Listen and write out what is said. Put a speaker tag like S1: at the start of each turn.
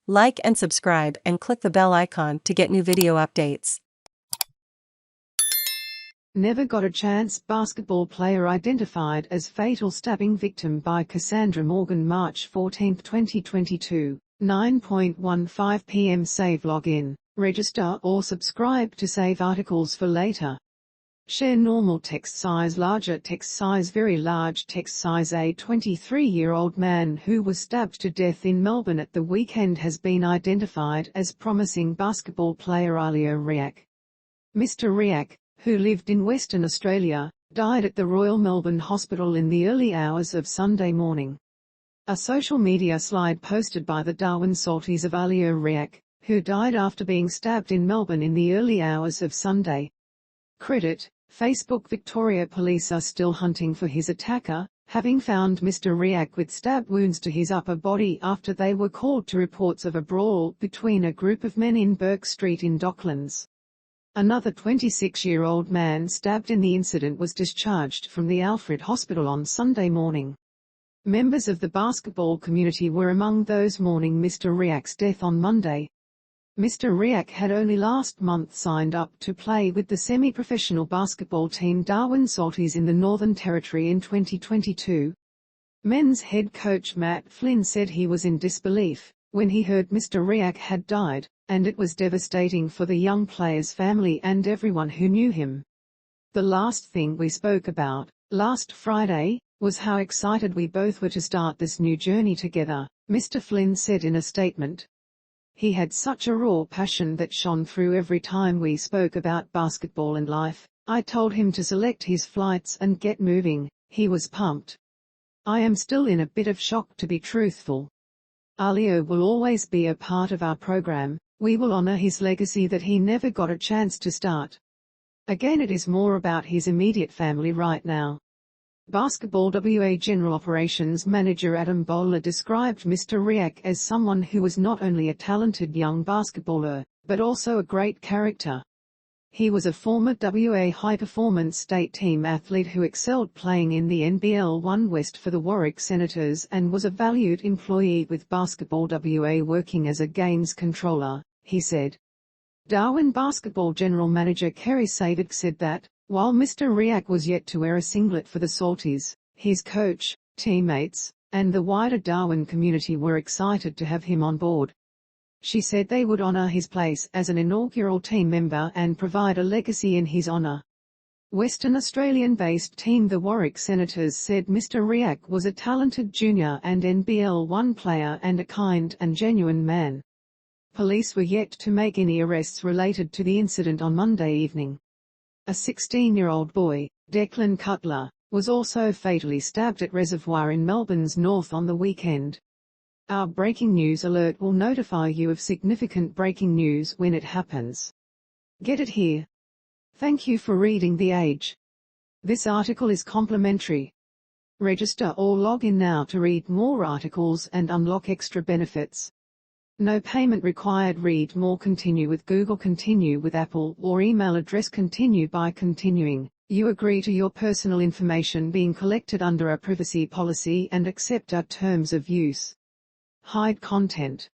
S1: Like and subscribe and click the bell icon to get new video updates.
S2: Never got a chance. Basketball player identified as fatal stabbing victim by Cassandra Morgan. March 14, 2022, 9:15 p.m. Save login, register or subscribe to save articles for later. Share normal text size, larger text size, very large text size. A 23-year-old man who was stabbed to death in Melbourne at the weekend has been identified as promising basketball player Alio Riak. Mr. Riak, who lived in Western Australia, died at the Royal Melbourne Hospital in the early hours of Sunday morning. A social media slide posted by the Darwin Salties of Alio Riak, who died after being stabbed in Melbourne in the early hours of Sunday. Credit: Facebook. Victoria Police are still hunting for his attacker, having found Mr. Riak with stab wounds to his upper body after they were called to reports of a brawl between a group of men in Burke Street in Docklands. Another 26-year-old man stabbed in the incident was discharged from the Alfred Hospital on Sunday morning. Members of the basketball community were among those mourning Mr. Riak's death on Monday. Mr. Riak had only last month signed up to play with the semi-professional basketball team Darwin Salties in the Northern Territory in 2022. Men's head coach Matt Flynn said he was in disbelief when he heard Mr. Riak had died, and it was devastating for the young player's family and everyone who knew him. The last thing we spoke about, last Friday, was how excited we both were to start this new journey together, Mr. Flynn said in a statement. He had such a raw passion that shone through every time we spoke about basketball and life. I told him to select his flights and get moving. He was pumped. I am still in a bit of shock, to be truthful. Alio will always be a part of our program. We will honor his legacy that he never got a chance to start. Again, it is more about his immediate family right now. Basketball WA General Operations Manager Adam Bowler described Mr. Riak as someone who was not only a talented young basketballer, but also a great character. He was a former WA high-performance state team athlete who excelled playing in the NBL 1 West for the Warwick Senators and was a valued employee with Basketball WA, working as a games controller, he said. Darwin Basketball General Manager Kerry Savick said that, while Mr. Riak was yet to wear a singlet for the Salties, his coach, teammates, and the wider Darwin community were excited to have him on board. She said they would honor his place as an inaugural team member and provide a legacy in his honor. Western Australian-based team the Warwick Senators said Mr. Riak was a talented junior and NBL 1 player and a kind and genuine man. Police were yet to make any arrests related to the incident on Monday evening. A 16-year-old boy, Declan Cutler, was also fatally stabbed at Reservoir in Melbourne's north on the weekend. Our breaking news alert will notify you of significant breaking news when it happens. Get it here. Thank you for reading The Age. This article is complimentary. Register or log in now to read more articles and unlock extra benefits. No payment required. Read more. Continue with Google, continue with Apple, or email address continue by continuing. You agree to your personal information being collected under a privacy policy and accept our terms of use. Hide content.